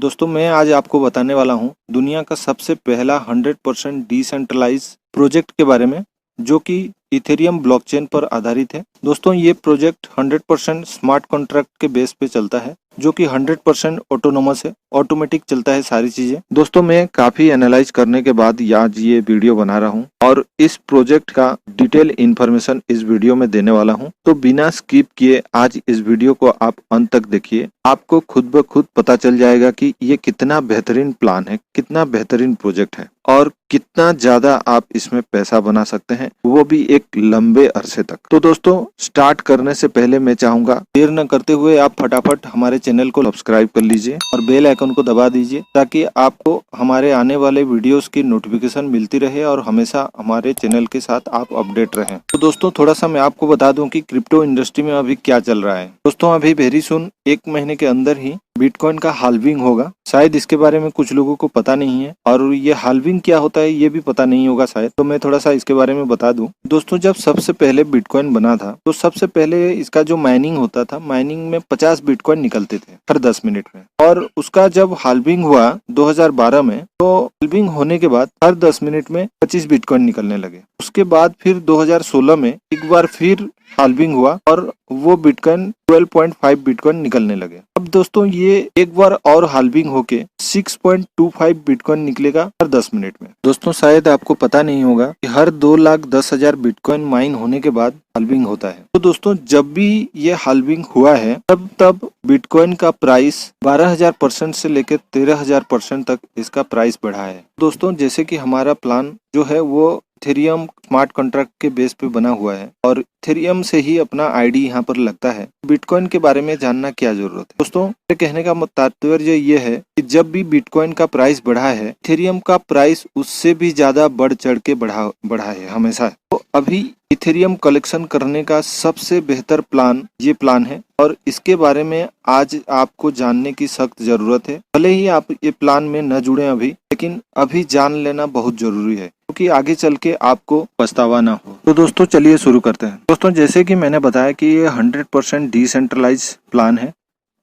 दोस्तों मैं आज आपको बताने वाला हूं दुनिया का सबसे पहला 100% डिसेंट्रलाइज प्रोजेक्ट के बारे में, जो कि इथेरियम ब्लॉकचेन पर आधारित है। दोस्तों ये प्रोजेक्ट 100% स्मार्ट कॉन्ट्रैक्ट के बेस पे चलता है, जो कि 100% ऑटोनोमस है, ऑटोमेटिक चलता है सारी चीजें। दोस्तों मैं काफी एनालाइज करने के बाद आज ये वीडियो बना रहा हूँ और इस प्रोजेक्ट का डिटेल इन्फॉर्मेशन इस वीडियो में देने वाला हूँ। तो बिना स्किप किए आज इस वीडियो को आप अंत तक देखिए, आपको खुद ब खुद पता चल जाएगा कि ये कितना बेहतरीन प्लान है, कितना बेहतरीन प्रोजेक्ट है और कितना ज्यादा आप इसमें पैसा बना सकते हैं, वो भी एक लंबे अरसे तक। तो दोस्तों स्टार्ट करने से पहले मैं चाहूंगा देर न करते हुए आप फटाफट हमारे चैनल को सब्सक्राइब कर लीजिए और बेल आइकन को दबा दीजिए, ताकि आपको हमारे आने वाले वीडियोस की नोटिफिकेशन मिलती रहे और हमेशा हमारे चैनल के साथ आप अपडेट रहें। तो दोस्तों थोड़ा सा मैं आपको बता दूं कि क्रिप्टो इंडस्ट्री में अभी क्या चल रहा है। दोस्तों अभी वेरी सुन 1 महीने के अंदर ही बिटकॉइन का हाल्विंग होगा। शायद इसके बारे में कुछ लोगों को पता नहीं है और ये हाल्विंग क्या होता है ये भी पता नहीं होगा शायद, तो मैं थोड़ा सा इसके बारे में बता दूं। दोस्तों जब सबसे पहले बिटकॉइन बना था तो सबसे पहले इसका जो माइनिंग होता था, माइनिंग में 50 बिटकॉइन निकलते थे हर 10 मिनट में, और उसका जब हाल्विंग हुआ 2012 में, तो हाल्विंग होने के बाद हर 10 मिनट में 25 बिटकॉइन निकलने लगे। उसके बाद फिर 2016 में एक बार फिर हाल्विंग हुआ और वो बिटकॉइन 12.5 बिटकॉइन निकलने लगे। अब दोस्तों ये एक बार और हाल्विंग होके 6.25 बिटकॉइन निकलेगा हर 10 मिनट में। दोस्तों शायद आपको पता नहीं होगा कि हर 2,10,000 बिटकॉइन माइन होने के बाद हाल्विंग होता है। तो दोस्तों जब भी ये हाल्विंग हुआ है तब बिटकॉइन का प्राइस 12,000% से लेकर 13,000% तक इसका प्राइस बढ़ा है। दोस्तों जैसे कि हमारा प्लान जो है वो इथेरियम स्मार्ट कॉन्ट्रैक्ट के बेस पे बना हुआ है और इथेरियम से ही अपना आईडी यहाँ पर लगता है। बिटकॉइन के बारे में जानना क्या जरूरत है? दोस्तों मेरे कहने का तात्पर्य ये है कि जब भी बिटकॉइन का प्राइस बढ़ा है, इथेरियम का प्राइस उससे भी ज्यादा बढ़ चढ़ के बढ़ा है हमेशा। तो अभी इथेरियम कलेक्शन करने का सबसे बेहतर प्लान ये प्लान है और इसके बारे में आज आपको जानने की सख्त जरूरत है। भले ही आप ये प्लान में न जुड़े अभी, लेकिन अभी जान लेना बहुत जरूरी है, क्योंकि आगे चल के आपको पछतावा ना हो। तो दोस्तों चलिए शुरू करते हैं। दोस्तों जैसे कि मैंने बताया कि ये 100% डिसेंट्रलाइज प्लान है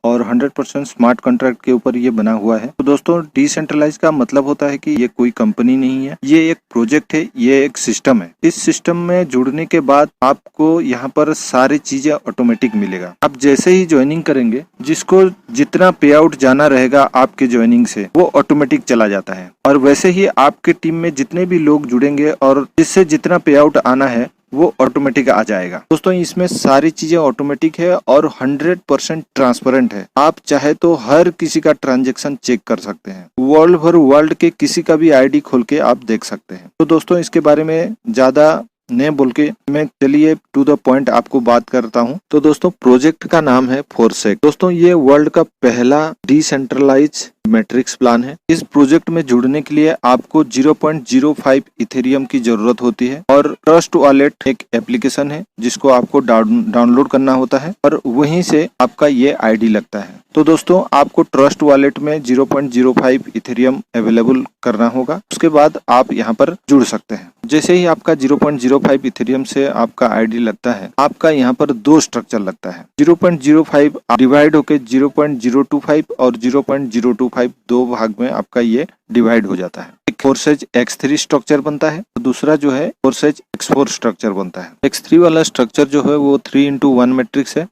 और 100% स्मार्ट कॉन्ट्रैक्ट के ऊपर ये बना हुआ है। तो दोस्तों डिसेंट्रलाइज का मतलब होता है कि ये कोई कंपनी नहीं है, ये एक प्रोजेक्ट है, ये एक सिस्टम है। इस सिस्टम में जुड़ने के बाद आपको यहाँ पर सारी चीजें ऑटोमेटिक मिलेगा। आप जैसे ही ज्वाइनिंग करेंगे, जिसको जितना पे आउट जाना रहेगा आपके ज्वाइनिंग से, वो ऑटोमेटिक चला जाता है, और वैसे ही आपके टीम में जितने भी लोग जुड़ेंगे और जिससे जितना पे आउट आना है वो ऑटोमेटिक आ जाएगा। दोस्तों इसमें सारी चीजें ऑटोमेटिक है और 100% ट्रांसपेरेंट है। आप चाहे तो हर किसी का ट्रांजैक्शन चेक कर सकते हैं, वर्ल्ड के किसी का भी आईडी खोल के आप देख सकते हैं। तो दोस्तों इसके बारे में ज्यादा नहीं बोल के मैं चलिए टू द पॉइंट आपको बात करता हूं। तो दोस्तों प्रोजेक्ट का नाम है फोरसेक। दोस्तों ये वर्ल्ड का पहला डिसेंट्रलाइज मैट्रिक्स प्लान है। इस प्रोजेक्ट में जुड़ने के लिए आपको 0.05 इथेरियम की जरूरत होती है और ट्रस्ट वॉलेट एक एप्लीकेशन है जिसको आपको डाउनलोड करना होता है और वहीं से आपका ये आईडी लगता है। तो दोस्तों आपको ट्रस्ट वॉलेट में 0.05 इथेरियम अवेलेबल करना होगा, उसके बाद आप यहाँ पर जुड़ सकते हैं। जैसे ही आपका 0.05 इथेरियम से आपका आईडी लगता है, आपका यहाँ पर 2 स्ट्रक्चर लगता है। 0.05 डिवाइड होके 0.025 और 0.025 2 भाग में आपका ये डिवाइड हो जाता है। एक फोरसेज X3 स्ट्रक्चर बनता है, दूसरा जो है फोरसेज X4 स्ट्रक्चर बनता है। X3 वाला स्ट्रक्चर जो है वो 3x1 मैट्रिक्स है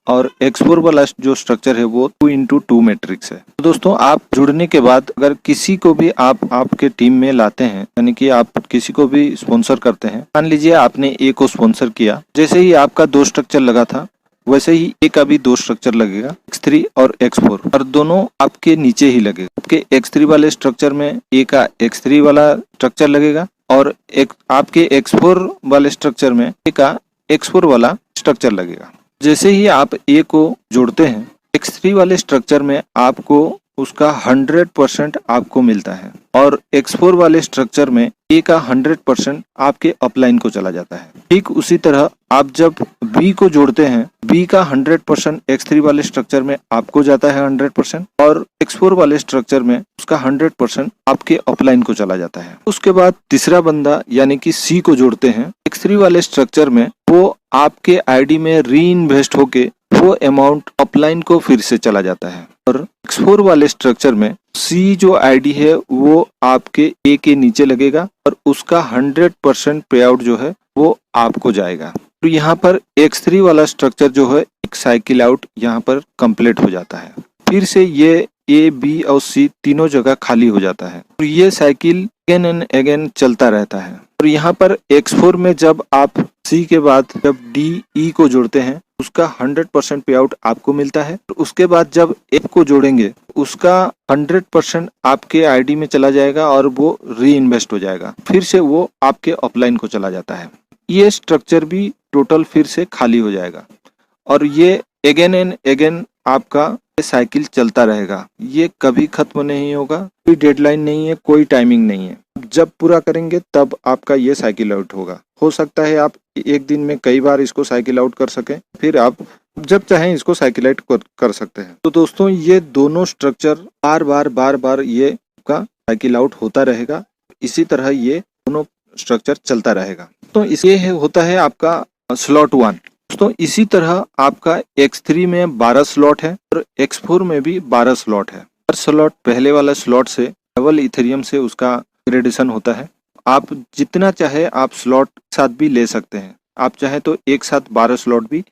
और X4 वाला जो स्ट्रक्चर है वो 2x2 मैट्रिक्स है। तो दोस्तों आप जुड़ने के बाद अगर किसी को भी आप आपके टीम में लाते हैं, यानी कि आप किसी को भी स्पॉन्सर करते हैं, मान लीजिए आपने A को स्पॉन्सर किया, जैसे ही आपका 2 स्ट्रक्चर लगा था वैसे ही A का भी 2 स्ट्रक्चर लगेगा, X3 और X4, और दोनों आपके नीचे ही लगेगा। आपके X3 वाले स्ट्रक्चर में A का X3 वाला स्ट्रक्चर लगेगा और आपके X4 वाले स्ट्रक्चर में A का X4 वाला स्ट्रक्चर लगेगा। जैसे ही आप A को जोड़ते हैं, X3 वाले स्ट्रक्चर में आपको उसका 100% आपको मिलता है और X4 वाले स्ट्रक्चर में A का 100% आपके अपलाइन को चला जाता है। ठीक उसी तरह आप जब B को जोड़ते हैं, B का 100% X3 वाले स्ट्रक्चर में आपको जाता है 100% और X4 वाले स्ट्रक्चर में उसका 100% आपके अपलाइन को चला जाता है। उसके बाद तीसरा बंदा यानी कि C को जोड़ते हैं, X3 वाले स्ट्रक्चर में वो आपके आईडी में री इन्वेस्ट होके वो अमाउंट अपलाइन को फिर से चला जाता है। और X4 वाले स्ट्रक्चर में C जो आईडी है वो आपके A के नीचे लगेगा और उसका 100% पे आउट जो है वो आपको जाएगा। तो यहाँ पर X3 वाला स्ट्रक्चर जो है एक साइकिल आउट यहाँ पर कंप्लीट हो जाता है। फिर से ये A, B और C तीनों जगह खाली हो जाता है और ये साइकिल अगेन एंड अगेन चलता रहता है। और यहाँ पर X4 में जब आप C के बाद जब D, E को जोड़ते हैं उसका 100% पे आउट आपको मिलता है। उसके बाद जब F को जोड़ेंगे उसका 100% आपके आईडी में चला जाएगा और वो री इन्वेस्ट हो जाएगा, फिर से वो आपके ऑफलाइन को चला जाता है। ये स्ट्रक्चर भी टोटल फिर से खाली हो जाएगा और ये अगेन एंड अगेन आपका साइकिल चलता रहेगा। ये कभी खत्म नहीं होगा, कोई डेडलाइन नहीं है, कोई टाइमिंग नहीं है। जब पूरा करेंगे तब आपका ये साइकिल आउट होगा। हो सकता है आप एक दिन में कई बार इसको साइकिल आउट कर सकें, फिर आप जब चाहें इसको साइकिल आउट कर सकते हैं। तो दोस्तों ये दोनों स्ट्रक्चर बार बार ये आपका साइकिल आउट होता रहेगा। इसी तरह ये दोनों स्ट्रक्चर चलता रहेगा। तो ये होता है आपका स्लॉट 1। तो इसी तरह आपका X3 में 12 स्लॉट है और X4 में भी 12 स्लॉट है। हर स्लॉट पहले वाला स्लॉट से डबल इथेरियम से उसका अपग्रेडेशन होता है। आप जितना चाहे आप स्लॉट साथ भी ले सकते हैं। आप चाहे तो एक साथ 12 स्लॉट भी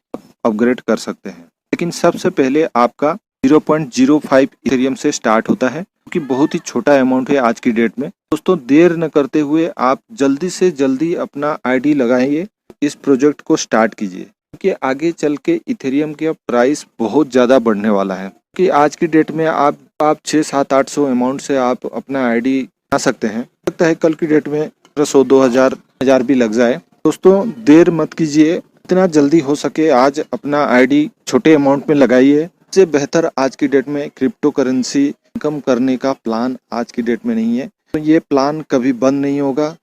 अपग्रेड कर सकते हैं, लेकिन सबसे पहले आपका 0.05 इथेरियम से स्टार्ट होता है, क्योंकि बहुत ही छोटा अमाउंट है आज की डेट में। दोस्तों देर न करते हुए आप जल्दी से जल्दी अपना आईडी लगाइए, इस प्रोजेक्ट को स्टार्ट कीजिए, क्योंकि आगे चल के इथेरियम का प्राइस बहुत ज़्यादा बढ़ने वाला है। कि आज की डेट में आप 600-700-800 अमाउंट से आप अपना आईडी बना सकते हैं। लगता है कल की डेट में 100, 2000 भी लग जाए। दोस्तों देर मत कीजिए, इतना जल्दी हो सके आज अपना आईडी छोटे अमाउंट में लगाइए। इससे बेहतर आज की डेट में क्रिप्टो करेंसी इनकम करने का प्लान आज की डेट में नहीं है। तो ये प्लान कभी बंद नहीं होगा।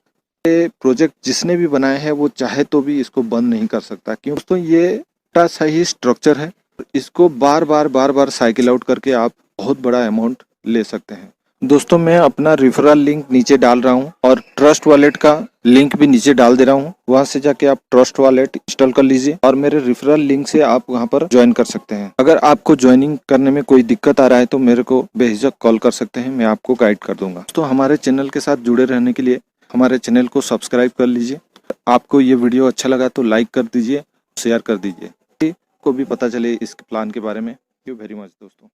प्रोजेक्ट जिसने भी बनाया है वो चाहे तो भी इसको बंद नहीं कर सकता, क्यों दोस्तों ये छोटा सा ही स्ट्रक्चर है। इसको बार बार साइकिल आउट करके आप बहुत बड़ा अमाउंट ले सकते हैं। दोस्तों मैं अपना रेफरल लिंक नीचे डाल रहा हूं और ट्रस्ट वॉलेट का लिंक भी नीचे डाल दे रहा हूं। वहां से जाके आप ट्रस्ट वॉलेट इंस्टॉल कर लीजिए और मेरे रेफरल लिंक से आप वहां पर ज्वाइन कर सकते हैं। अगर आपको ज्वाइनिंग करने में कोई दिक्कत आ रहा है तो मेरे को बेझिझक कॉल कर सकते हैं, मैं आपको गाइड कर दूंगा। तो हमारे चैनल के साथ जुड़े रहने के लिए हमारे चैनल को सब्सक्राइब कर लीजिए। आपको ये वीडियो अच्छा लगा तो लाइक कर दीजिए, शेयर कर दीजिए, को भी पता चले इस प्लान के बारे में। थैंक यू वेरी मच दोस्तों।